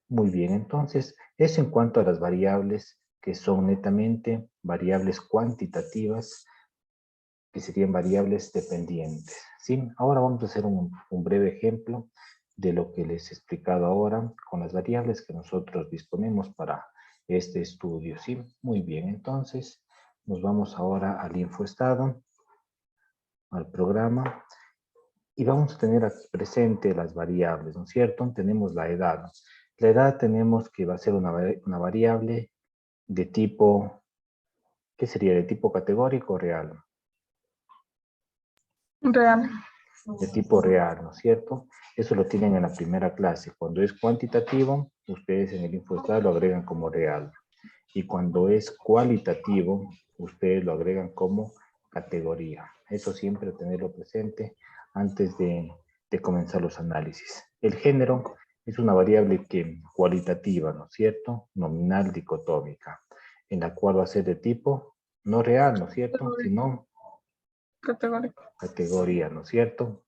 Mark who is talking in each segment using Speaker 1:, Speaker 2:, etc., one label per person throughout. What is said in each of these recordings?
Speaker 1: Muy bien, entonces, eso en cuanto a las variables que son netamente variables cuantitativas, que serían variables dependientes. ¿Sí? Ahora vamos a hacer un breve ejemplo de lo que les he explicado ahora con las variables que nosotros disponemos para este estudio. ¿Sí? Muy bien, entonces nos vamos ahora al infoestado, al programa, y vamos a tener aquí presente las variables, ¿no es cierto? Tenemos la edad. La edad tenemos que va a ser una variable de tipo, ¿qué sería? ¿De tipo categórico o real?
Speaker 2: Real.
Speaker 1: De tipo real, ¿no es cierto? Eso lo tienen en la primera clase. Cuando es cuantitativo, ustedes en el infoestado lo agregan como real. Y cuando es cualitativo, ustedes lo agregan como categoría. Eso siempre tenerlo presente antes de comenzar los análisis. El género es una variable cualitativa, ¿no es cierto? Nominal dicotómica, en la cual va a ser de tipo no real, ¿no es cierto? Sino
Speaker 2: Categórico.
Speaker 1: categoría, ¿no es cierto?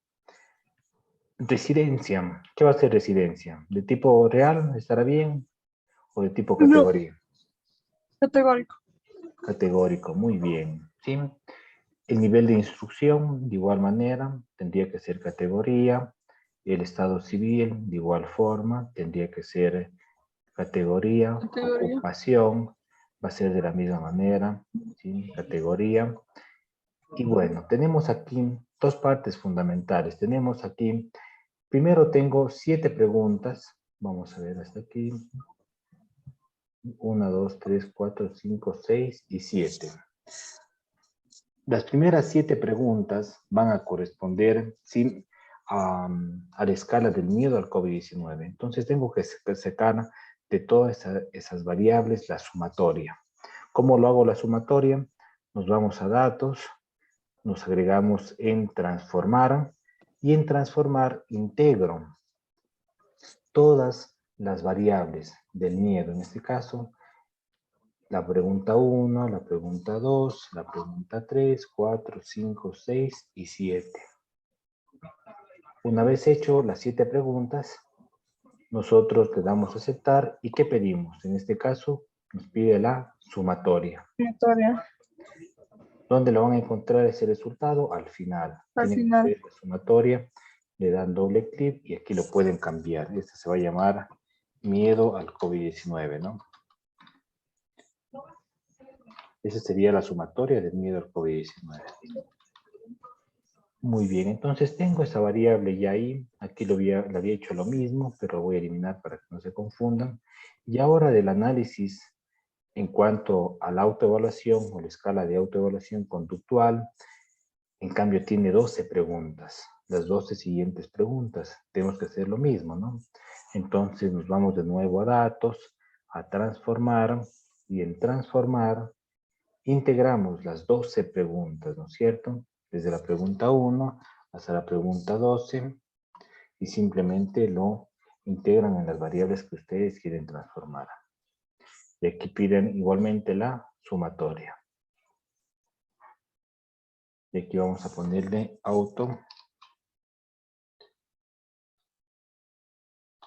Speaker 1: Residencia. ¿Qué va a ser residencia? ¿De tipo real? ¿Estará bien? ¿O de tipo
Speaker 2: No.
Speaker 1: categoría?
Speaker 2: Categórico.
Speaker 1: Categórico, muy bien. ¿Sí? El nivel de instrucción, de igual manera, tendría que ser categoría. El estado civil, de igual forma, tendría que ser categoría. Ocupación, va a ser de la misma manera, ¿sí? Categoría. Y bueno, tenemos aquí dos partes fundamentales. Tenemos aquí, primero tengo 7 preguntas. Vamos a ver hasta aquí. 1, 2, 3, 4, 5, 6 y 7. Las primeras 7 preguntas van a corresponder ¿sí? A la escala del miedo al COVID-19. Entonces tengo que sacar de todas esas variables la sumatoria. ¿Cómo lo hago la sumatoria? Nos vamos a datos, nos agregamos en transformar y en transformar integro todas las variables del miedo. En este caso, la pregunta 1, la pregunta 2, la pregunta 3, 4, 5, 6 y 7. Una vez hecho las 7 preguntas, nosotros le damos a aceptar y ¿qué pedimos? En este caso, nos pide la sumatoria.
Speaker 2: Sumatoria.
Speaker 1: ¿Dónde lo van a encontrar ese resultado? Al final.
Speaker 2: Al
Speaker 1: Tienen
Speaker 2: final.
Speaker 1: que ver la sumatoria, le dan doble clic y aquí lo pueden cambiar. Este se va a llamar miedo al COVID-19, ¿no? Esa sería la sumatoria del miedo al COVID-19. Muy bien, entonces tengo esa variable ya ahí. Aquí le había hecho lo mismo, pero lo voy a eliminar para que no se confundan. Y ahora del análisis en cuanto a la autoevaluación o la escala de autoevaluación conductual, en cambio tiene 12 preguntas. Las 12 siguientes preguntas. Tenemos que hacer lo mismo, ¿no? Entonces nos vamos de nuevo a datos, a transformar, y en transformar integramos las 12 preguntas, ¿no es cierto? Desde la pregunta 1 hasta la pregunta 12 y simplemente lo integran en las variables que ustedes quieren transformar. Y aquí piden igualmente la sumatoria. Y aquí vamos a ponerle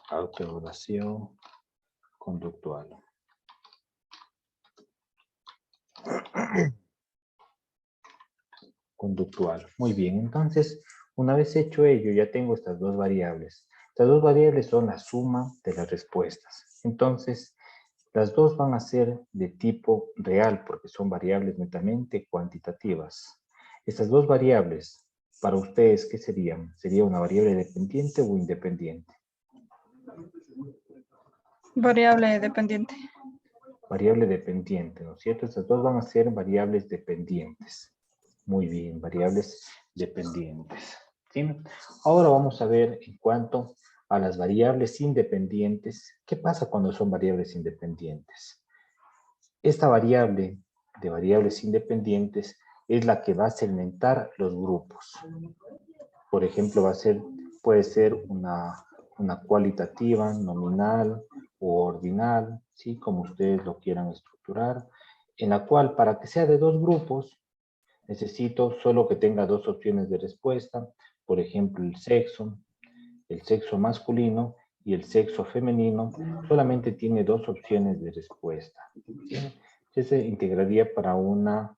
Speaker 1: autoevaluación conductual. Conductual. Muy bien, entonces, una vez hecho ello, ya tengo estas dos variables. Estas dos variables son la suma de las respuestas. Entonces, las dos van a ser de tipo real, porque son variables netamente cuantitativas. Estas dos variables, para ustedes, ¿qué serían? ¿Sería una variable dependiente o independiente?
Speaker 2: Variable dependiente.
Speaker 1: Variable dependiente, ¿no es cierto? Estas dos van a ser variables dependientes. Muy bien, variables dependientes. ¿Sí? Ahora vamos a ver en cuanto a las variables independientes. ¿Qué pasa cuando son variables independientes? Esta variable de variables independientes es la que va a segmentar los grupos. Por ejemplo, puede ser una cualitativa, nominal o ordinal, ¿sí? Como ustedes lo quieran estructurar, en la cual para que sea de dos grupos, necesito solo que tenga dos opciones de respuesta, por ejemplo, el sexo masculino y el sexo femenino, solamente tiene dos opciones de respuesta. ¿Sí? Se integraría para una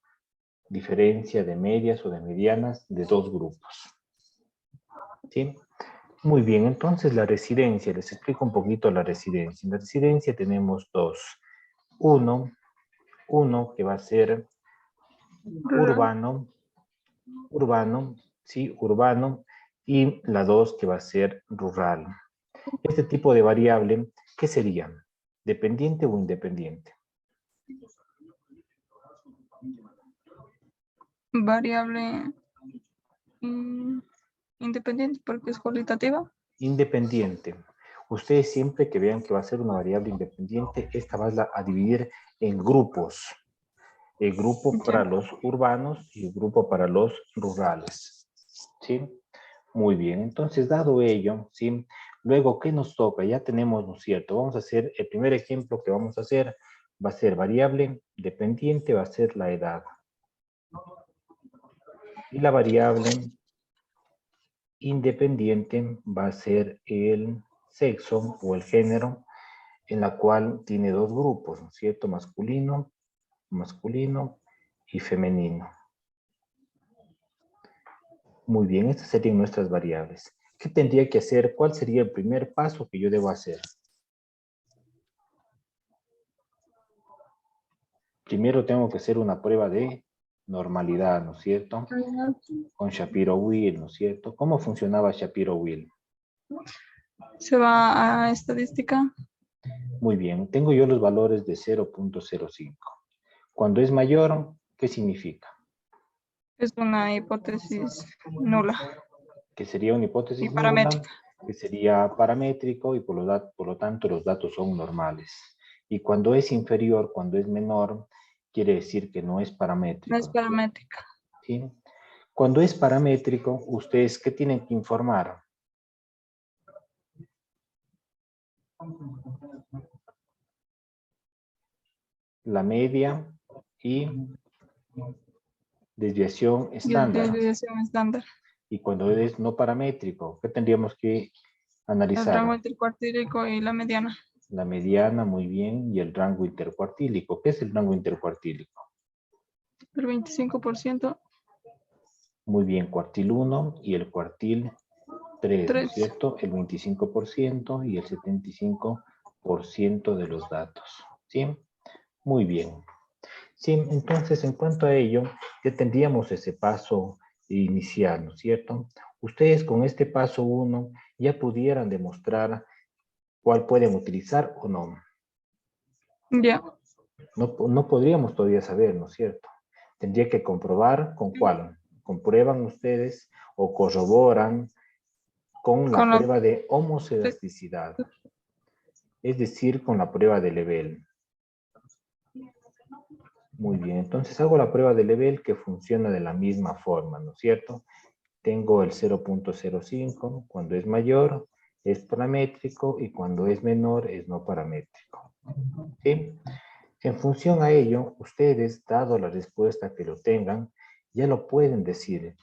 Speaker 1: diferencia de medias o de medianas de dos grupos. ¿Sí? Muy bien, entonces la residencia, les explico un poquito la residencia. En la residencia tenemos dos. Uno que va a ser urbano, sí, urbano, y la dos que va a ser rural. Este tipo de variable, ¿qué sería? ¿Dependiente o independiente?
Speaker 2: Variable independiente porque es cualitativa.
Speaker 1: Independiente. Ustedes siempre que vean que va a ser una variable independiente, esta va a dividir en grupos. El grupo para
Speaker 2: Ya.
Speaker 1: los urbanos y el grupo para los rurales. ¿Sí? Muy bien, entonces dado ello, ¿sí? Luego, ¿qué nos toca? Ya tenemos, ¿no es cierto? Vamos a hacer, el primer ejemplo que vamos a hacer va a ser variable dependiente, va a ser la edad. Y la variable independiente va a ser el sexo o el género, en la cual tiene dos grupos, ¿no es cierto? Masculino y femenino. Muy bien, estas serían nuestras variables. ¿Qué tendría que hacer? ¿Cuál sería el primer paso que yo debo hacer? Primero tengo que hacer una prueba de normalidad, ¿no es cierto? Con Shapiro-Wills, ¿no es cierto? ¿Cómo funcionaba Shapiro-Wills?
Speaker 2: Se va a estadística.
Speaker 1: Muy bien, tengo yo los valores de 0.05. Cuando es mayor, ¿qué significa?
Speaker 2: Es una hipótesis nula
Speaker 1: Que sería una
Speaker 2: y
Speaker 1: hipótesis nula,
Speaker 2: paramétrica.
Speaker 1: que sería paramétrico y por lo tanto los datos son normales. Y cuando es inferior, cuando es menor, quiere decir que no es
Speaker 2: No es
Speaker 1: paramétrico.
Speaker 2: paramétrica.
Speaker 1: ¿Sí? Cuando es paramétrico, ¿ustedes qué tienen que informar? La media y desviación
Speaker 2: Y es
Speaker 1: estándar.
Speaker 2: desviación estándar.
Speaker 1: Y cuando es no paramétrico, ¿qué tendríamos que
Speaker 2: El rango
Speaker 1: analizar?
Speaker 2: intercuartílico y la mediana.
Speaker 1: La mediana, muy bien, y el rango intercuartílico. ¿Qué es el rango intercuartílico?
Speaker 2: El 25%.
Speaker 1: Muy bien, cuartil 1 y el cuartil 3, ¿no es
Speaker 2: 3.
Speaker 1: cierto? El 25% y el 75% de los datos. ¿Sí? Muy bien. Sí, entonces en cuanto a ello, ya tendríamos ese paso inicial, ¿no es cierto? Ustedes con este paso 1 ya pudieran demostrar cuál pueden utilizar o no.
Speaker 2: Ya.
Speaker 1: No podríamos todavía saber, ¿no es cierto? Tendría que comprobar con cuál. Comprueban ustedes o corroboran con la
Speaker 2: Con la
Speaker 1: prueba de homoscedasticidad, es decir, con la prueba de Lebel. Muy bien, entonces hago la prueba de Lebel que funciona de la misma forma, ¿no es cierto? Tengo el 0.05, cuando es mayor es paramétrico y cuando es menor es no paramétrico. ¿Sí? En función a ello, ustedes, dado la respuesta que lo tengan, ya lo pueden decir.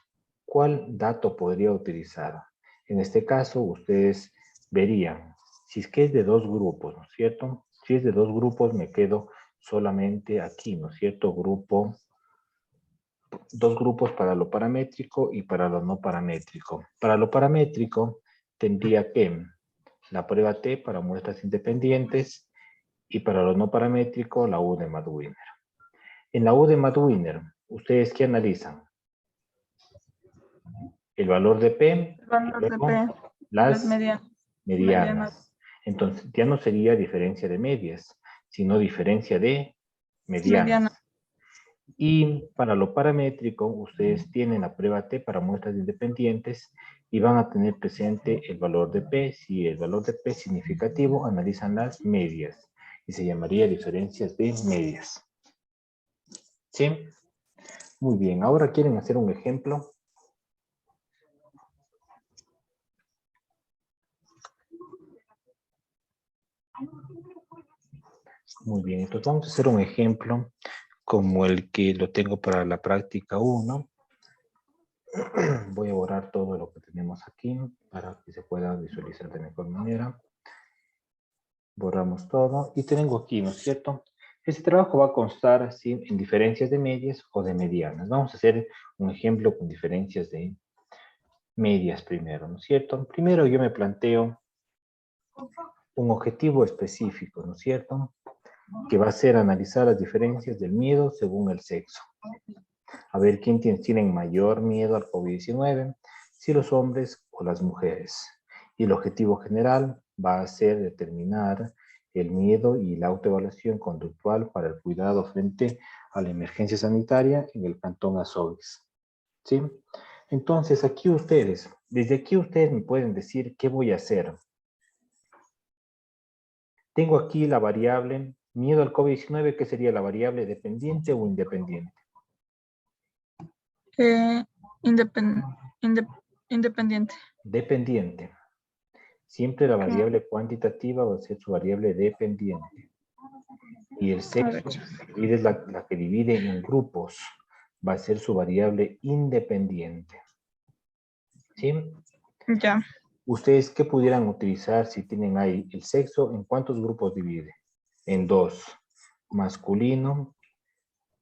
Speaker 1: ¿Cuál dato podría utilizar? En este caso, ustedes verían, si es que es de dos grupos, ¿no es cierto? Si es de dos grupos, me quedo solamente aquí, ¿no es cierto? Dos grupos para lo paramétrico y para lo no paramétrico. Para lo paramétrico, tendría que la prueba T para muestras independientes y para lo no paramétrico, la U de Madwiner. En la U de Madwiner, ¿ustedes qué analizan? El valor de P
Speaker 2: el
Speaker 1: y
Speaker 2: valor de P
Speaker 1: luego
Speaker 2: y las
Speaker 1: las
Speaker 2: medianas.
Speaker 1: medianas. Entonces, ya no sería diferencia de medias, sino diferencia de
Speaker 2: Mediana.
Speaker 1: medianas. Y para lo paramétrico, ustedes tienen la prueba T para muestras independientes y van a tener presente el valor de P. Si el valor de P es significativo, analizan las medias y se llamaría diferencias de medias. ¿Sí? Muy bien, ahora quieren hacer un ejemplo. Muy bien, entonces vamos a hacer un ejemplo como el que lo tengo para la práctica 1. Voy a borrar todo lo que tenemos aquí para que se pueda visualizar de mejor manera. Borramos todo y tengo aquí, ¿no es cierto? Este trabajo va a constar ¿sí? en diferencias de medias o de medianas. Vamos a hacer un ejemplo con diferencias de medias primero, ¿no es cierto? Primero yo me planteo un objetivo específico, ¿no es cierto? Que va a ser analizar las diferencias del miedo según el sexo. A ver quién tienen mayor miedo al COVID-19, si los hombres o las mujeres. Y el objetivo general va a ser determinar el miedo y la autoevaluación conductual para el cuidado frente a la emergencia sanitaria en el Cantón Azogues. ¿Sí? Entonces, aquí ustedes, desde aquí ustedes me pueden decir qué voy a hacer. Tengo aquí la variable miedo al COVID-19, que sería la variable dependiente o independiente.
Speaker 2: Independiente.
Speaker 1: Dependiente. Siempre la variable cuantitativa va a ser su variable dependiente. Y el sexo es la que divide en grupos. Va a ser su variable independiente. ¿Sí?
Speaker 2: Ya.
Speaker 1: ¿Ustedes qué pudieran utilizar si tienen ahí el sexo? ¿En cuántos grupos divide? En dos. Masculino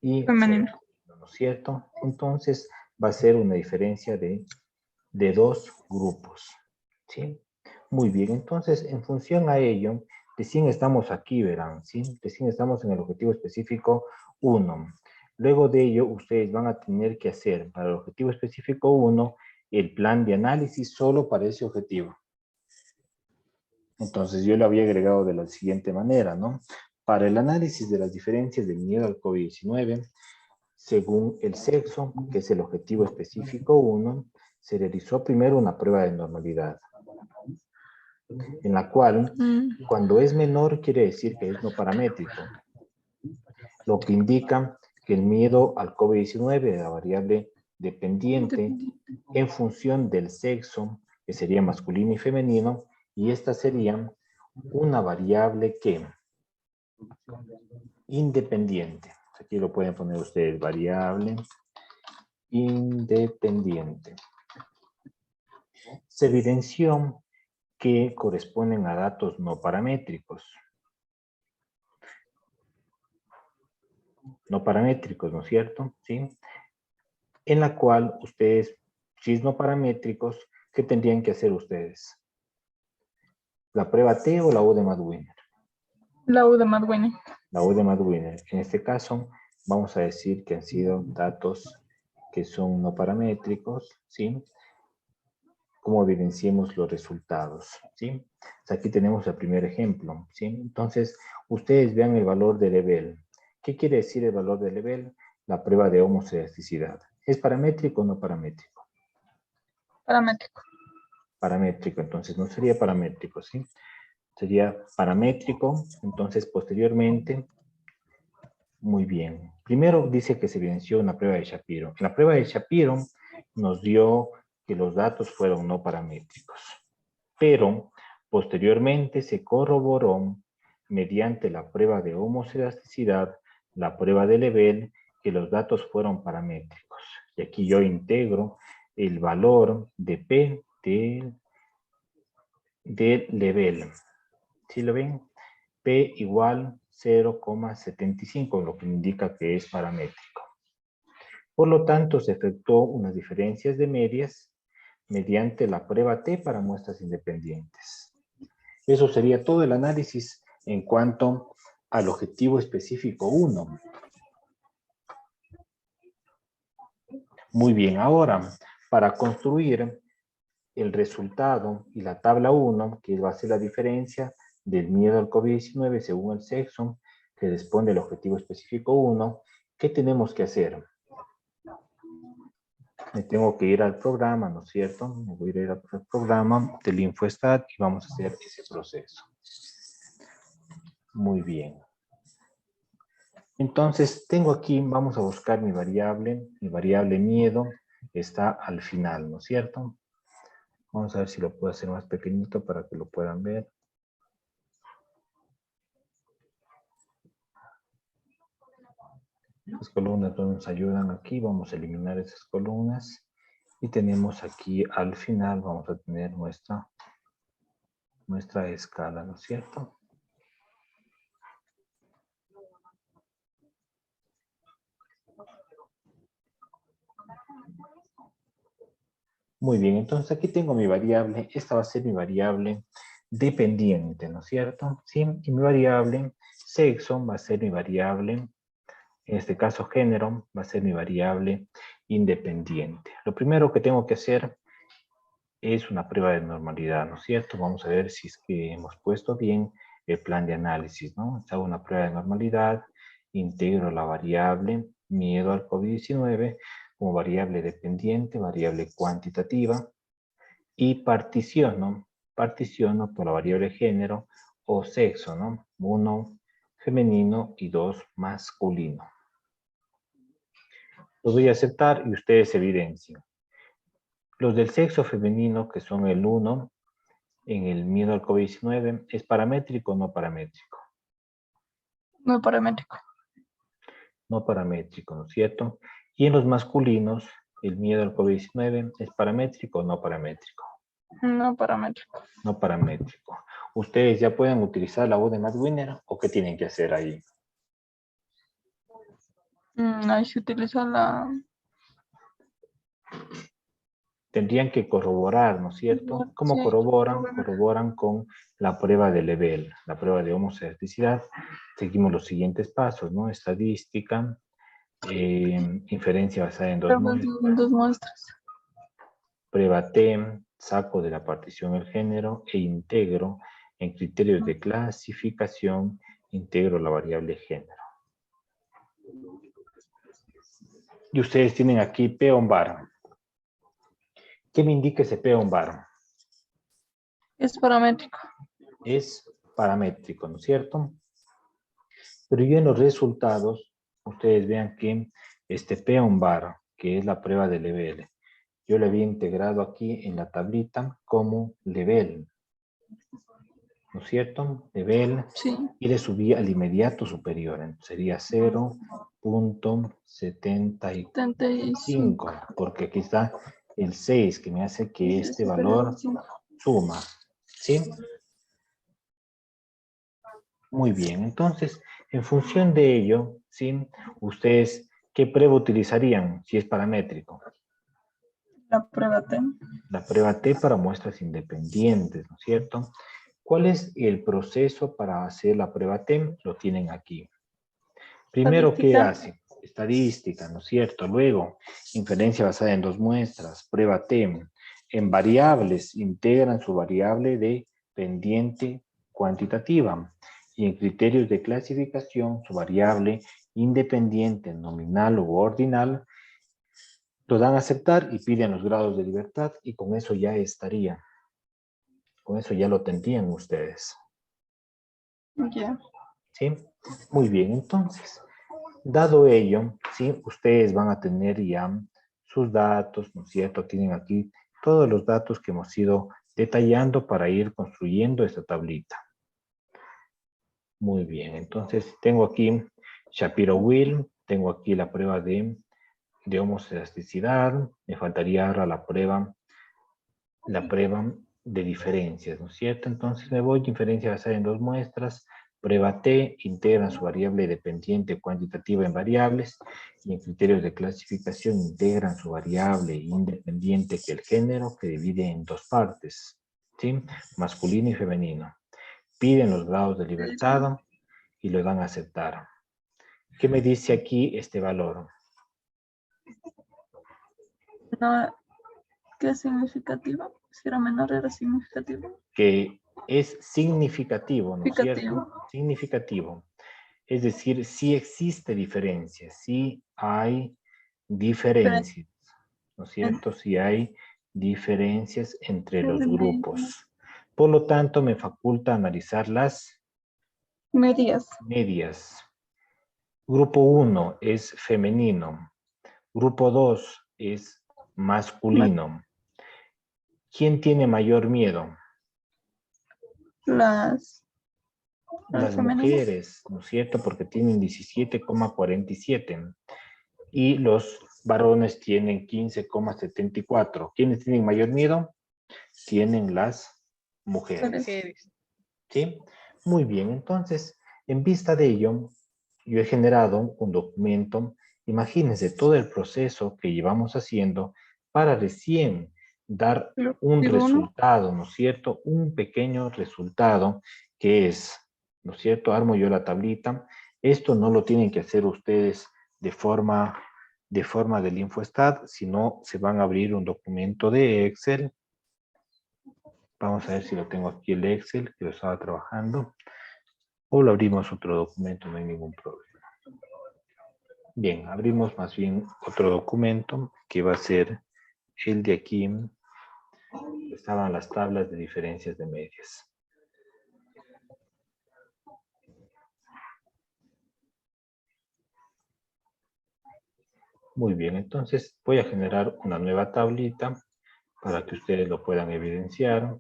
Speaker 1: y
Speaker 2: Femenino.
Speaker 1: ¿no es cierto? Entonces va a ser una diferencia de dos grupos. ¿Sí? Muy bien, entonces en función a ello, recién estamos aquí, verán, ¿sí? Recién estamos en el objetivo específico 1. Luego de ello, ustedes van a tener que hacer para el objetivo específico 1 el plan de análisis solo para ese objetivo. Entonces yo lo había agregado de la siguiente manera, ¿no? Para el análisis de las diferencias del miedo al COVID-19, según el sexo, que es el objetivo específico 1, se realizó primero una prueba de normalidad, en la cual, cuando es menor, quiere decir que es no paramétrico, lo que indica que el miedo al COVID-19 es la variable dependiente en función del sexo, que sería masculino y femenino, y esta sería una variable que independiente. Aquí lo pueden poner ustedes, variable independiente. Se evidenció que corresponden a datos no paramétricos. No paramétricos, ¿no es cierto? ¿Sí? En la cual ustedes, si es no paramétricos, ¿qué tendrían que hacer ustedes? ¿La prueba T o la U de Madwiner?
Speaker 2: La U de Madwiner.
Speaker 1: La U de Madwiner. En este caso, vamos a decir que han sido datos que son no paramétricos, ¿sí? Cómo evidenciemos los resultados, ¿sí? Aquí tenemos el primer ejemplo, ¿sí? Entonces, ustedes vean el valor de level. ¿Qué quiere decir el valor de level? La prueba de homocelasticidad. ¿Es paramétrico o no paramétrico?
Speaker 2: Paramétrico.
Speaker 1: Paramétrico, entonces no sería paramétrico, ¿sí? Sería paramétrico, entonces posteriormente, muy bien. Primero dice que se evidenció una prueba de Shapiro. En la prueba de Shapiro nos dio que los datos fueron no paramétricos, pero posteriormente se corroboró mediante la prueba de homocelasticidad, la prueba de Lebel, que los datos fueron paramétricos. Y aquí yo integro el valor de P de Lebel. ¿Sí lo ven? P igual 0,75, lo que indica que es paramétrico. Por lo tanto, se efectuó unas diferencias de medias mediante la prueba T para muestras independientes. Eso sería todo el análisis en cuanto al objetivo específico 1. Muy bien, ahora, para construir el resultado y la tabla 1, que va a ser la diferencia del miedo al COVID-19 según el sexo, que responde al objetivo específico 1, ¿qué tenemos que hacer? Me tengo que ir al programa, ¿no es cierto? Me voy a ir al programa del InfoStat y vamos a hacer ese proceso. Muy bien. Entonces, tengo aquí, vamos a buscar mi variable miedo está al final, ¿no es cierto? Vamos a ver si lo puedo hacer más pequeñito para que lo puedan ver. Las columnas no nos ayudan aquí, vamos a eliminar esas columnas. Y tenemos aquí al final, vamos a tener nuestra escala, ¿no es cierto? Muy bien, entonces aquí tengo mi variable. Esta va a ser mi variable dependiente, ¿no es cierto? ¿Sí? Y mi variable sexo va a ser mi variable, en este caso género, va a ser mi variable independiente. Lo primero que tengo que hacer es una prueba de normalidad, ¿no es cierto? Vamos a ver si es que hemos puesto bien el plan de análisis, ¿no? Hago una prueba de normalidad, integro la variable miedo al COVID-19 como variable dependiente, variable cuantitativa, y particiono por la variable género o sexo, ¿no? 1 femenino y 2 masculino. Lo voy a aceptar y ustedes evidencian. Los del sexo femenino, que son el 1, en el miedo al COVID-19, ¿es paramétrico o no paramétrico?
Speaker 2: No paramétrico.
Speaker 1: No paramétrico, ¿no es cierto? Y en los masculinos, el miedo al COVID-19, ¿es paramétrico o no paramétrico?
Speaker 2: No paramétrico.
Speaker 1: No paramétrico. ¿Ustedes ya pueden utilizar la voz de Madwinner o qué tienen que hacer ahí?
Speaker 2: Ahí se utiliza la...
Speaker 1: Tendrían que corroborar, ¿no es cierto? ¿Cómo
Speaker 2: Sí,
Speaker 1: corroboran? Corroboran con la prueba de Lebel, la prueba de homocerticidad. Seguimos los siguientes pasos, ¿no? Estadística, inferencia basada en dos muestras,
Speaker 2: dos muestras.
Speaker 1: prueba TEM, saco de la partición el género e integro en criterios de clasificación, integro la variable género. Y ustedes tienen aquí peón bar. ¿Qué me indica ese peón bar?
Speaker 2: Es paramétrico.
Speaker 1: Es paramétrico, ¿no es cierto? Pero yo en los resultados, ustedes vean que este peón bar, que es la prueba de Lebel, yo le había integrado aquí en la tablita como Lebel, ¿no es cierto? Lebel,
Speaker 2: Sí.
Speaker 1: y le subí al inmediato superior, entonces sería 0.75, porque aquí está el 6, que me hace que este valor suma, ¿sí? Muy bien, entonces, en función de ello, ¿sí? Ustedes, ¿qué prueba utilizarían si es paramétrico?
Speaker 2: La prueba T.
Speaker 1: La prueba T para muestras independientes, ¿no es cierto? ¿Cuál es el proceso para hacer la prueba T? Lo tienen aquí. Primero, ¿qué hace? Estadística, ¿no es cierto? Luego, inferencia basada en dos muestras, prueba T. En variables, integran su variable de pendiente cuantitativa. Y en criterios de clasificación, su variable independiente, nominal o ordinal, lo dan a aceptar y piden los grados de libertad y con eso ya estaría. Con eso ya lo tendrían ustedes.
Speaker 2: Ya.
Speaker 1: ¿Sí? Muy bien, entonces, dado ello, ¿sí? Ustedes van a tener ya sus datos, ¿no es cierto? Tienen aquí todos los datos que hemos ido detallando para ir construyendo esta tablita. Muy bien, entonces tengo aquí Shapiro-Wilk, tengo aquí la prueba de homoelasticidad, me faltaría ahora la prueba de diferencias, ¿no es cierto? Entonces me voy, inferencia basada en dos muestras, prueba T, integra su variable dependiente cuantitativa en variables, y en criterios de clasificación integran su variable independiente que el género, que divide en dos partes, ¿sí? Masculino y femenino. Piden los grados de libertad y lo dan a aceptar. ¿Qué me dice aquí este valor?
Speaker 2: No, ¿qué es significativo? Si era menor, era significativo.
Speaker 1: Que es significativo, ¿no es cierto?
Speaker 2: Significativo.
Speaker 1: Significativo. Es decir, sí existe diferencia, sí hay diferencias, ¿no es cierto? Sí hay diferencias entre los grupos. Por lo tanto, me faculta analizar las
Speaker 2: Medias.
Speaker 1: medias. Grupo 1 es femenino. Grupo 2 es masculino. ¿Quién tiene mayor miedo?
Speaker 2: Las
Speaker 1: Las
Speaker 2: femeninas.
Speaker 1: mujeres, ¿no es cierto? Porque tienen 17,47 y los varones tienen 15,74. ¿Quiénes tienen mayor miedo? Tienen las mujeres. ¿Sí? Muy bien, entonces, en vista de ello, yo he generado un documento. Imagínense todo el proceso que llevamos haciendo para recién dar un resultado, ¿no es cierto? Un pequeño resultado que es, ¿no es cierto? Armo yo la tablita. Esto no lo tienen que hacer ustedes de forma del InfoStat, sino se van a abrir un documento de Excel. Vamos a ver si lo tengo aquí el Excel, que lo estaba trabajando. O lo abrimos otro documento, no hay ningún problema. Bien, abrimos más bien otro documento, que va a ser el de aquí. Estaban las tablas de diferencias de medias. Muy bien, entonces voy a generar una nueva tablita para que ustedes lo puedan evidenciar.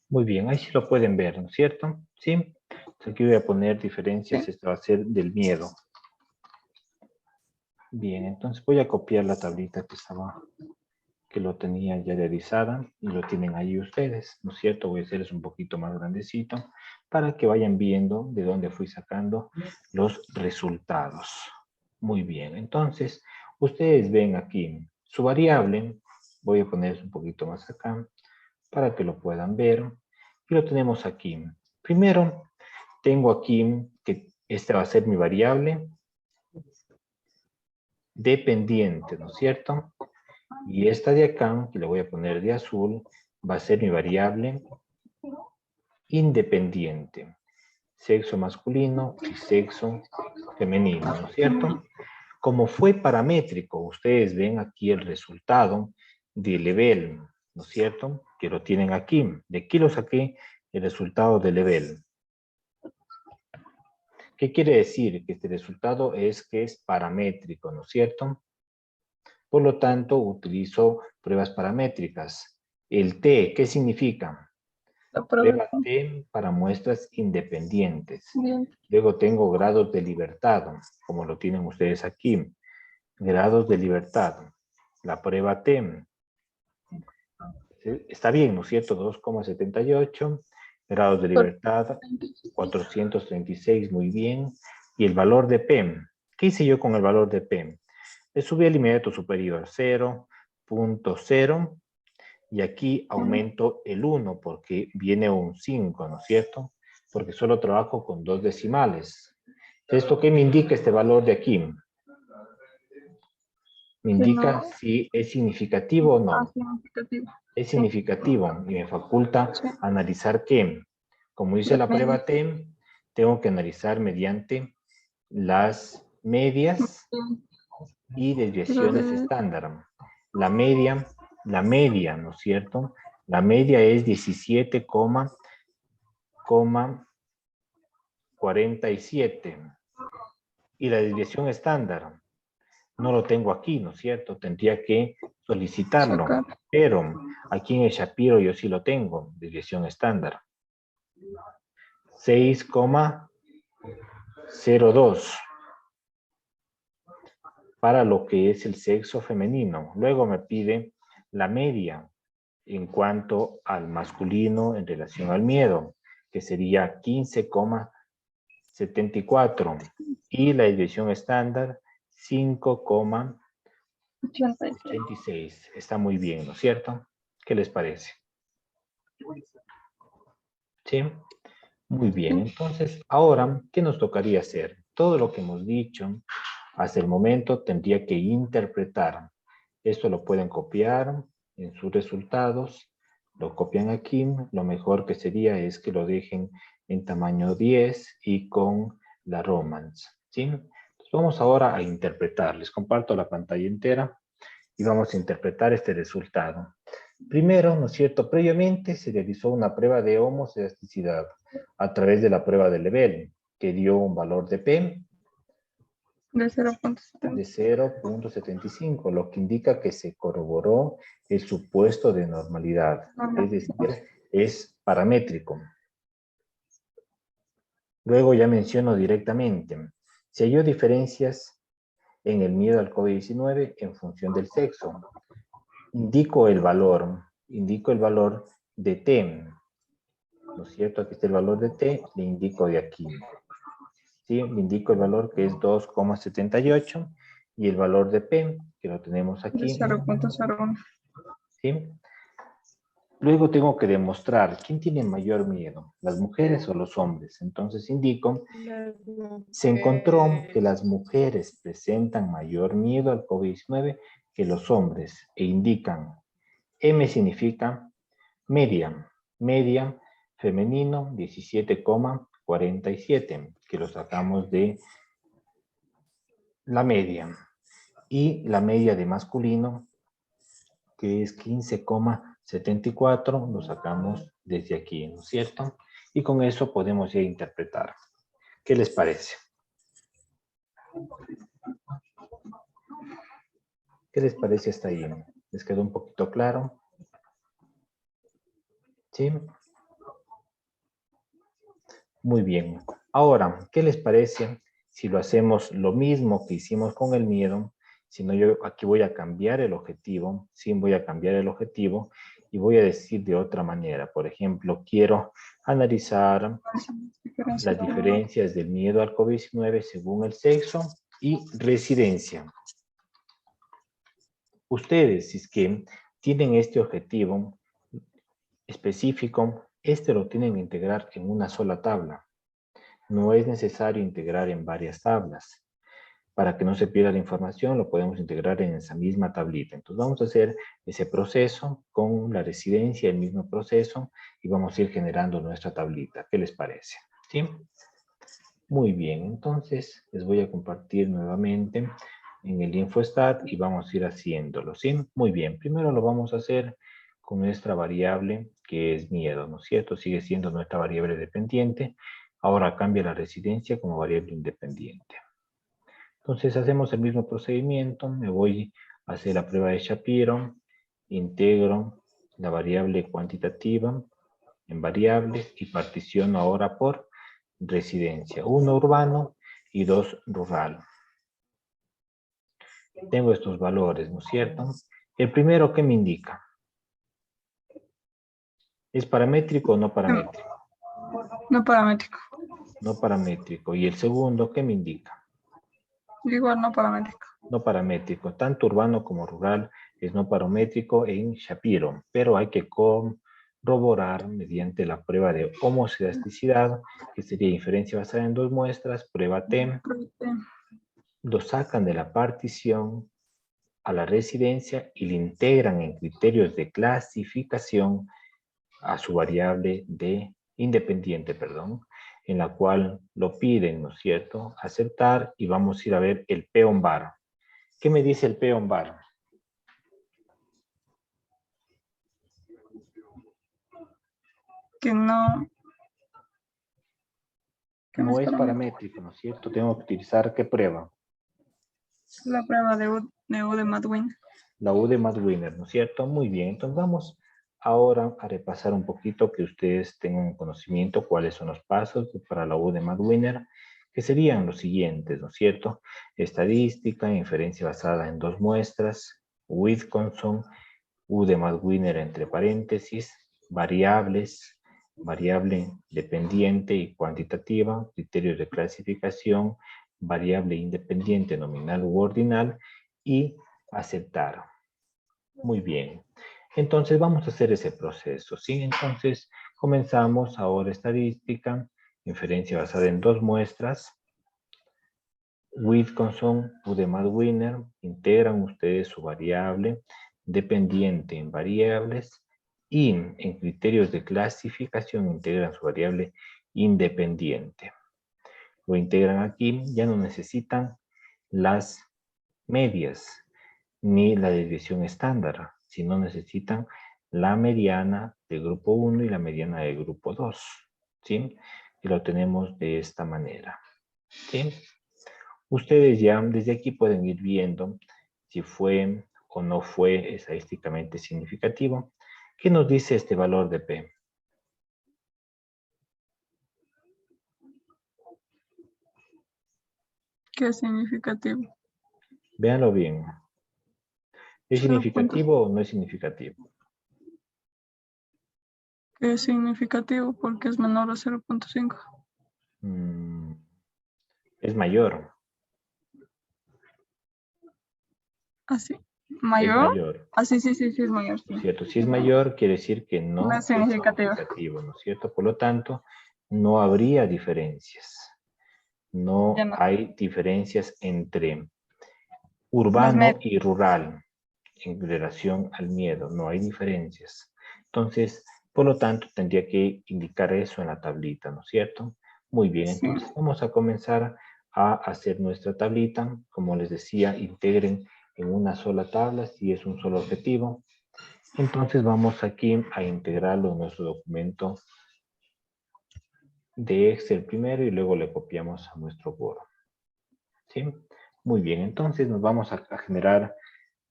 Speaker 1: Muy bien, ahí sí lo pueden ver, ¿no es cierto? Sí. Entonces aquí voy a poner diferencias, esta va a ser del miedo. Bien, entonces voy a copiar la tablita que lo tenía ya realizada y lo tienen ahí ustedes, ¿no es cierto? Voy a hacerles un poquito más grandecito para que vayan viendo de dónde fui sacando los resultados. Muy bien, entonces ustedes ven aquí su variable, voy a poner un poquito más acá para que lo puedan ver y lo tenemos aquí. Primero tengo aquí que esta va a ser mi variable dependiente, ¿no es cierto? Y esta de acá, que le voy a poner de azul, va a ser mi variable independiente. Sexo masculino y sexo femenino, ¿no es cierto? Como fue paramétrico, ustedes ven aquí el resultado de level, ¿no es cierto? Que lo tienen aquí. De aquí lo saqué el resultado de level. ¿Qué quiere decir? Que este resultado es que es paramétrico, ¿no es cierto? Por lo tanto, utilizo pruebas paramétricas. El T, ¿qué significa? Prueba T para muestras independientes.
Speaker 2: Bien.
Speaker 1: Luego tengo grados de libertad, como lo tienen ustedes aquí. Grados de libertad. La prueba T. Está bien, ¿no es cierto? 2,78. Grados de libertad, 436, muy bien. Y el valor de P. ¿Qué hice yo con el valor de P? Le subí el inmediato superior, 0.0. Y aquí aumento el 1 porque viene un 5, ¿no es cierto? Porque solo trabajo con 2 decimales. ¿Esto qué me indica este valor de aquí? Me indica si es significativo o no.
Speaker 2: Significativo.
Speaker 1: Es significativo y me faculta analizar qué. Como dice la prueba T, tengo que analizar mediante las medias y desviaciones estándar. La media, ¿no es cierto? La media es 17,47. Y la desviación estándar, no lo tengo aquí, ¿no es cierto? Tendría que solicitarlo. Pero aquí en el Shapiro yo sí lo tengo, desviación estándar. 6,02. Para lo que es el sexo femenino. Luego me pide la media en cuanto al masculino en relación al miedo, que sería 15,74. Y la desviación estándar, 5,86. Está muy bien, ¿no es cierto? ¿Qué les parece? ¿Sí? Muy bien, entonces, ahora, ¿qué nos tocaría hacer? Todo lo que hemos dicho hasta el momento tendría que interpretar. Esto lo pueden copiar en sus resultados, lo copian aquí. Lo mejor que sería es que lo dejen en tamaño 10 y con la Romance, ¿sí? Entonces vamos ahora a interpretar. Les comparto la pantalla entera y vamos a interpretar este resultado. Primero, ¿no es cierto? Previamente se realizó una prueba de homoelasticidad a través de la prueba de Lebel, que dio un valor de P
Speaker 2: de
Speaker 1: de 0.75, lo que indica que se corroboró el supuesto de normalidad, es decir, es paramétrico. Luego ya menciono directamente, se halló diferencias en el miedo al COVID-19 en función del sexo. Indico el valor de T, ¿no es cierto? Aquí está el valor de T, le indico de aquí. ¿sí? Le indico el valor que es 2,78 y el valor de P, que lo tenemos
Speaker 2: De
Speaker 1: aquí,
Speaker 2: 0.01.
Speaker 1: ¿sí? Luego tengo que demostrar quién tiene mayor miedo, las mujeres o los hombres. Entonces indico, se encontró que las mujeres presentan mayor miedo al COVID-19 que los hombres e indican, M significa media, media femenino 17,47, que lo sacamos de la media. Y la media de masculino, que es 15,74, lo sacamos desde aquí, ¿no es cierto? Y con eso podemos ya interpretar. ¿Qué les parece? ¿Qué les parece hasta ahí? ¿Les quedó un poquito claro? ¿Sí? Muy bien. Ahora, ¿qué les parece si lo hacemos lo mismo que hicimos con el miedo? Si no, yo aquí voy a cambiar el objetivo, sí, voy a cambiar el objetivo y voy a decir de otra manera. Por ejemplo, quiero analizar las diferencias del miedo al COVID-19 según el sexo y residencia. Ustedes, si es que tienen este objetivo específico, este lo tienen que integrar en una sola tabla. No es necesario integrar en varias tablas. Para que no se pierda la información, lo podemos integrar en esa misma tablita. Entonces vamos a hacer ese proceso con la residencia, el mismo proceso, y vamos a ir generando nuestra tablita. ¿Qué les parece? ¿Sí? Muy bien, entonces les voy a compartir nuevamente en el InfoStat y vamos a ir haciéndolo, ¿sí? Muy bien, primero lo vamos a hacer con nuestra variable que es miedo, ¿no es cierto? Sigue siendo nuestra variable dependiente. Ahora cambia la residencia como variable independiente. Entonces hacemos el mismo procedimiento, me voy a hacer la prueba de Shapiro, integro la variable cuantitativa en variables y particiono ahora por residencia. 1 urbano y 2 rural. Tengo estos valores, ¿no es cierto? El primero, ¿qué me indica? ¿Es paramétrico o no paramétrico?
Speaker 2: No paramétrico.
Speaker 1: No paramétrico. Y el segundo, ¿qué me indica?
Speaker 2: Igual no paramétrico.
Speaker 1: No paramétrico. Tanto urbano como rural es no paramétrico en Shapiro, pero hay que corroborar mediante la prueba de homocedasticidad, que sería inferencia basada en dos muestras, prueba T. Lo sacan de la partición a la residencia y le integran en criterios de clasificación a su variable de independiente, perdón, en la cual lo piden, ¿no es cierto? Aceptar y vamos a ir a ver el peón bar. ¿Qué me dice el peón bar?
Speaker 2: Que no.
Speaker 1: No es paramétrico, ¿no es cierto? Tengo que utilizar ¿qué prueba?
Speaker 2: La prueba de U de Madwin.
Speaker 1: La U de Madwiner, ¿no es cierto? Muy bien, entonces vamos ahora a repasar un poquito que ustedes tengan conocimiento cuáles son los pasos para la U de Madwiner, que serían los siguientes, ¿no es cierto? Estadística, inferencia basada en dos muestras, Wilkinson, U de Madwiner entre paréntesis, variables, variable dependiente y cuantitativa, criterios de clasificación, variable independiente nominal u ordinal y aceptar. Muy bien. Entonces vamos a hacer ese proceso, ¿sí? Entonces comenzamos ahora estadística, inferencia basada en dos muestras. Wilkinson, U de Madwiner, integran ustedes su variable dependiente en variables y en criterios de clasificación integran su variable independiente. Lo integran aquí, ya no necesitan las medias ni la desviación estándar, sino necesitan la mediana de grupo 1 y la mediana de grupo 2, ¿sí? Y lo tenemos de esta manera, ¿sí? Ustedes ya desde aquí pueden ir viendo si fue o no fue estadísticamente significativo. ¿Qué nos dice este valor de P?
Speaker 2: ¿Qué es significativo?
Speaker 1: Véanlo bien. ¿Es significativo o no es significativo?
Speaker 2: ¿Qué es significativo? Porque es menor a 0.5.
Speaker 1: Es mayor.
Speaker 2: Así.
Speaker 1: Es
Speaker 2: ¿Mayor?
Speaker 1: mayor.
Speaker 2: Ah, sí, sí, sí, sí, es mayor,
Speaker 1: ¿No es
Speaker 2: sí.
Speaker 1: cierto? Si es mayor, quiere decir que
Speaker 2: No
Speaker 1: no
Speaker 2: es
Speaker 1: es
Speaker 2: significativa.
Speaker 1: significativo, ¿no es cierto? Por lo tanto, no habría diferencias. No
Speaker 2: Ya no.
Speaker 1: hay diferencias entre
Speaker 2: Las
Speaker 1: urbano
Speaker 2: medias.
Speaker 1: y rural en relación al miedo. No hay diferencias. Entonces, por lo tanto, tendría que indicar eso en la tablita, ¿no es cierto? Muy bien,
Speaker 2: Sí.
Speaker 1: entonces vamos a comenzar a hacer nuestra tablita. Como les decía, integren en una sola tabla si es un solo objetivo. Entonces vamos aquí a integrarlo en nuestro documento de Excel primero y luego le copiamos a nuestro Word. ¿Sí? Muy bien, entonces nos vamos a generar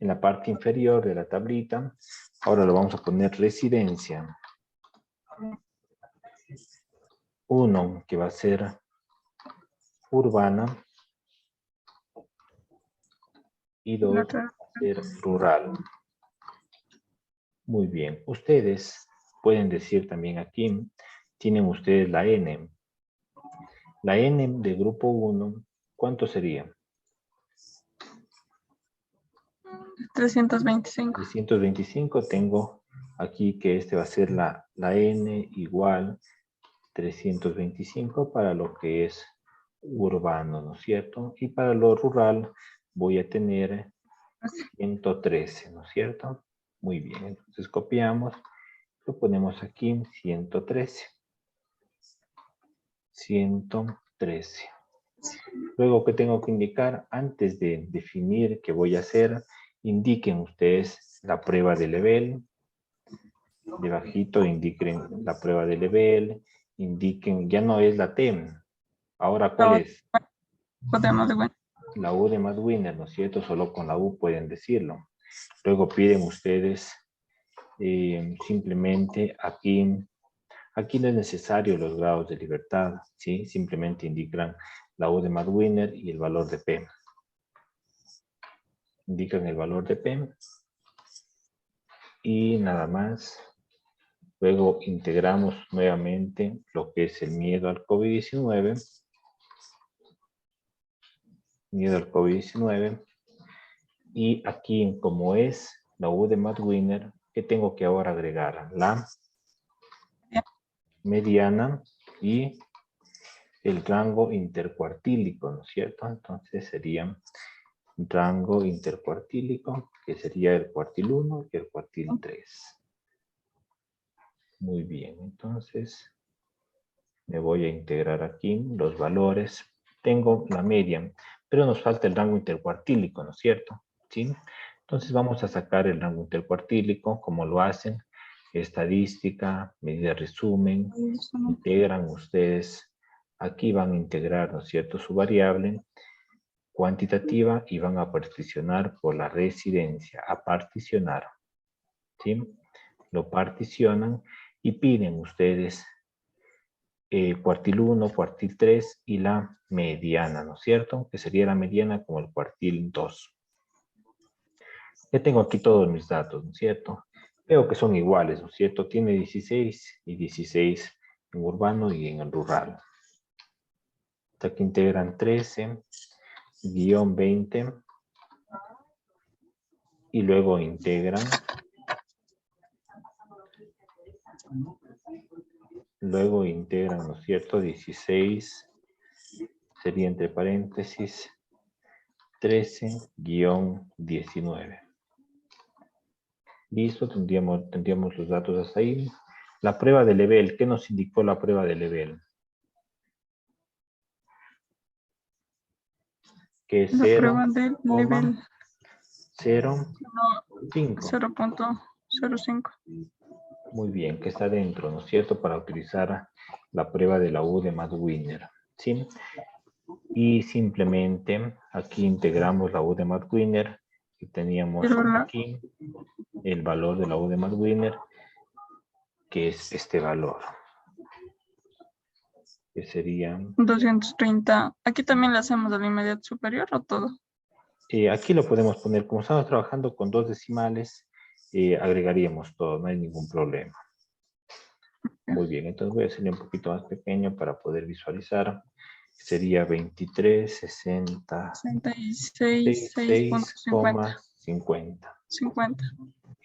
Speaker 1: en la parte inferior de la tablita. Ahora lo vamos a poner residencia. 1, que va a ser urbana. Y 2, va a ser rural. Muy bien. Ustedes pueden decir también aquí, tienen ustedes la N. La N de grupo 1, ¿cuánto sería?
Speaker 2: 325.
Speaker 1: 325. Tengo aquí que este va a ser la N igual 325 para lo que es urbano, ¿no es cierto? Y para lo rural voy a tener 113, ¿no es cierto? Muy bien, entonces copiamos, lo ponemos aquí, 113. 113. Luego, ¿qué tengo que indicar? Antes de definir qué voy a hacer, indiquen ustedes la prueba de nivel. Debajito indiquen la prueba de nivel. Indiquen, ya no es la TEM. Ahora, ¿cuál es?
Speaker 2: Podemos de bueno.
Speaker 1: La U de Madwiner, ¿no es cierto? Solo con la U pueden decirlo. Luego piden ustedes simplemente aquí no es necesario los grados de libertad, ¿sí? Simplemente indican la U de Madwiner y el valor de P. Indican el valor de P. Y nada más. Luego integramos nuevamente lo que es el miedo al COVID-19. Miedo al COVID-19. Y aquí, como es la U de Madwiner, ¿qué tengo que ahora agregar? La mediana y el rango intercuartílico, ¿no es cierto? Entonces sería rango intercuartílico, que sería el cuartil 1 y el cuartil 3. Muy bien, entonces me voy a integrar aquí los valores. Tengo la media, pero nos falta el rango intercuartílico, ¿no es cierto? ¿Sí? Entonces vamos a sacar el rango intercuartílico, como lo hacen, estadística, medida resumen, integran ustedes, aquí van a integrar, ¿no es cierto?, su variable cuantitativa y van a particionar por la residencia, a particionar, ¿sí? Lo particionan y piden ustedes cuartil 1, cuartil 3 y la mediana, ¿no es cierto? Que sería la mediana como el cuartil 2. Ya tengo aquí todos mis datos, ¿no es cierto? Veo que son iguales, ¿no es cierto? Tiene 16 y 16 en urbano y en el rural. Hasta que integran 13, guión 20 y luego integran. Luego integran, ¿no es cierto? 16 sería entre paréntesis 13-19. Listo, tendríamos los datos hasta ahí. La prueba de nivel, ¿qué nos indicó la prueba de nivel? Que es
Speaker 2: La
Speaker 1: 0,
Speaker 2: prueba del nivel
Speaker 1: 0,5.
Speaker 2: 0.05.
Speaker 1: Muy bien, que está dentro, ¿no es cierto? Para utilizar la prueba de la U de Madwiner, ¿sí? Y simplemente aquí integramos la U de Madwiner que teníamos aquí, el valor de la U de Madwiner, que es este valor, que sería...
Speaker 2: 230. ¿Aquí también le hacemos al inmediato superior o todo?
Speaker 1: Aquí lo podemos poner, como estamos trabajando con 2 decimales, agregaríamos todo, no hay ningún problema. Muy bien, entonces voy a hacerle un poquito más pequeño para poder visualizar. sería 2366,50.
Speaker 2: 50.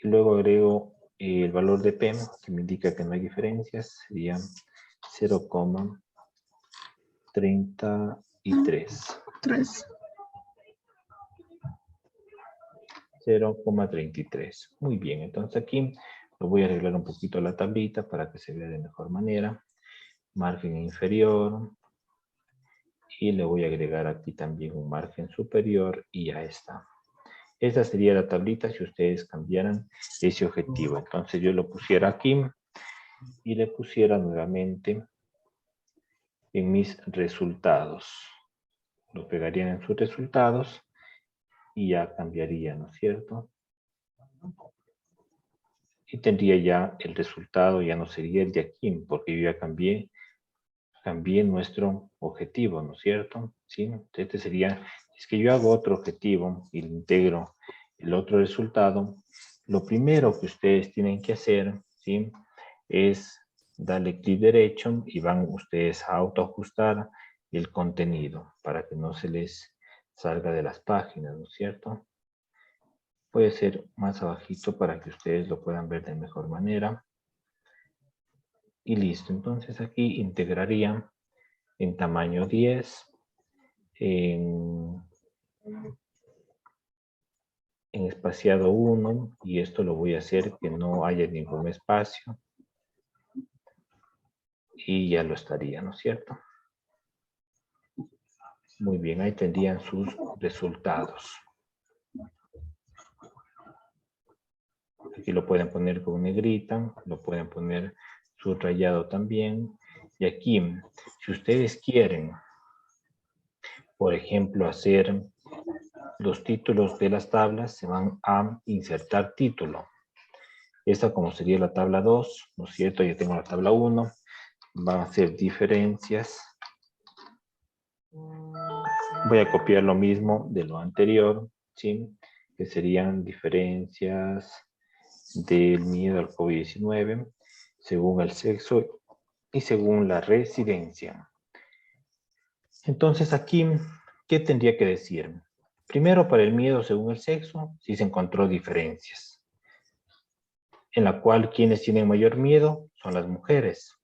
Speaker 1: Y luego agrego el valor de P, que me indica que no hay diferencias, sería 0,33.
Speaker 2: 3.
Speaker 1: 0,33. Muy bien, entonces aquí lo voy a arreglar un poquito la tablita para que se vea de mejor manera. Margen inferior. Y le voy a agregar aquí también un margen superior y ya está. Esta sería la tablita si ustedes cambiaran ese objetivo. Entonces yo lo pusiera aquí y le pusiera nuevamente en mis resultados. Lo pegarían en sus resultados y ya cambiaría, ¿no es cierto? Y tendría ya el resultado, ya no sería el de aquí, porque yo ya cambié nuestro objetivo, ¿no es cierto? ¿Sí? Este sería, es que yo hago otro objetivo y le integro el otro resultado, lo primero que ustedes tienen que hacer, ¿sí? Es darle clic derecho y van ustedes a autoajustar el contenido para que no se les salga de las páginas, ¿no es cierto? Puede ser más abajito para que ustedes lo puedan ver de mejor manera. Y listo, entonces aquí integraría en tamaño 10, en espaciado 1, y esto lo voy a hacer que no haya ningún espacio. Y ya lo estaría, ¿no es cierto? Muy bien, ahí tendrían sus resultados. Aquí lo pueden poner con negrita, lo pueden poner subrayado también. Y aquí, si ustedes quieren, por ejemplo, hacer los títulos de las tablas, se van a insertar título. Esta como sería la tabla 2, ¿no es cierto? Ya tengo la tabla 1. Van a ser diferencias. Voy a copiar lo mismo de lo anterior, ¿sí? Que serían diferencias del miedo al COVID-19 según el sexo y según la residencia. Entonces aquí, ¿qué tendría que decir? Primero, para el miedo según el sexo, sí se encontró diferencias, en la cual quienes tienen mayor miedo son las mujeres.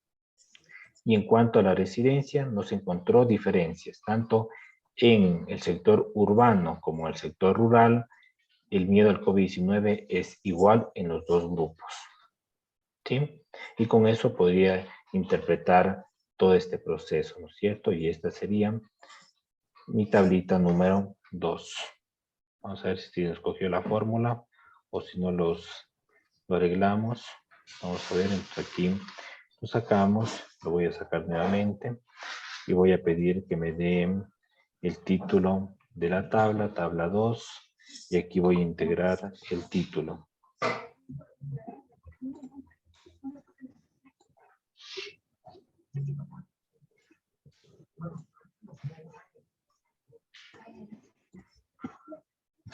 Speaker 1: Y en cuanto a la residencia, no se encontró diferencias, tanto en el sector urbano como en el sector rural, el miedo al COVID-19 es igual en los dos grupos. ¿Sí? Y con eso podría interpretar todo este proceso, ¿no es cierto? Y esta sería mi tablita número 2. Vamos a ver si nos cogió la fórmula o si no lo arreglamos. Vamos a ver, entonces aquí lo sacamos, lo voy a sacar nuevamente y voy a pedir que me dé el título de la tabla, tabla 2, y aquí voy a integrar el título.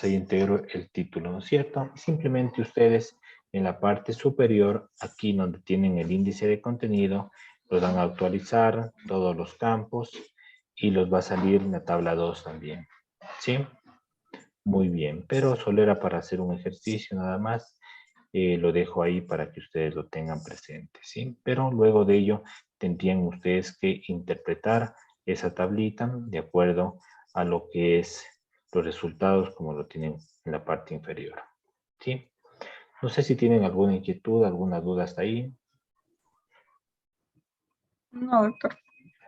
Speaker 1: Ahí integro el título, ¿no es cierto? Simplemente ustedes en la parte superior, aquí donde tienen el índice de contenido, los van a actualizar todos los campos y los va a salir en la tabla 2 también, ¿sí? Muy bien, pero solo era para hacer un ejercicio nada más. Lo dejo ahí para que ustedes lo tengan presente, ¿sí? Pero luego de ello tendrían ustedes que interpretar esa tablita de acuerdo a lo que es los resultados como lo tienen en la parte inferior, ¿sí? No sé si tienen alguna inquietud, alguna duda hasta ahí.
Speaker 2: No, doctor.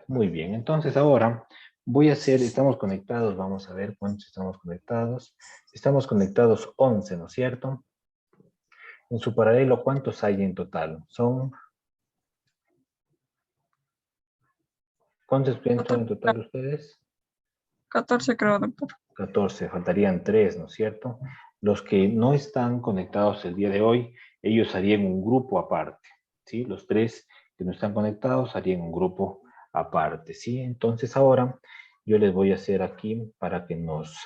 Speaker 1: Muy bien, entonces ahora voy a hacer, estamos conectados, vamos a ver cuántos estamos conectados. Estamos conectados 11, ¿no es cierto? En su paralelo, ¿cuántos hay en total? ¿Cuántos estudiantes son en total ustedes?
Speaker 2: 14 creo, doctor.
Speaker 1: 14, faltarían 3, ¿no es cierto? Los que no están conectados el día de hoy, ellos harían un grupo aparte, ¿sí? Los 3 que no están conectados harían un grupo aparte, ¿sí? Entonces ahora yo les voy a hacer aquí para que nos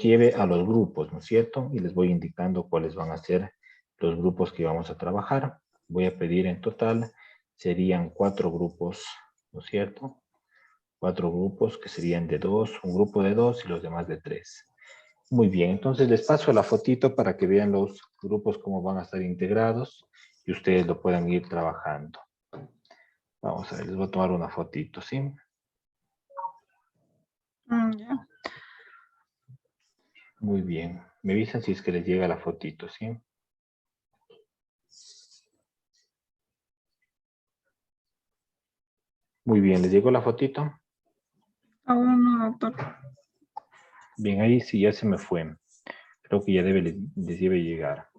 Speaker 1: lleve a los grupos, ¿no es cierto? Y les voy indicando cuáles van a ser los grupos que vamos a trabajar. Voy a pedir en total, serían 4 grupos, ¿no es cierto? 4 grupos que serían de 2, un grupo de 2 y los demás de 3. Muy bien, entonces les paso la fotito para que vean los grupos cómo van a estar integrados y ustedes lo puedan ir trabajando. Vamos a ver, les voy a tomar una fotito, ¿sí?
Speaker 2: Ya.
Speaker 1: Muy bien. Me avisan si es que les llega la fotito, ¿sí? Muy bien, ¿les llegó la fotito?
Speaker 2: Aún no, doctor.
Speaker 1: Bien, ahí sí ya se me fue. Creo que ya les debe llegar.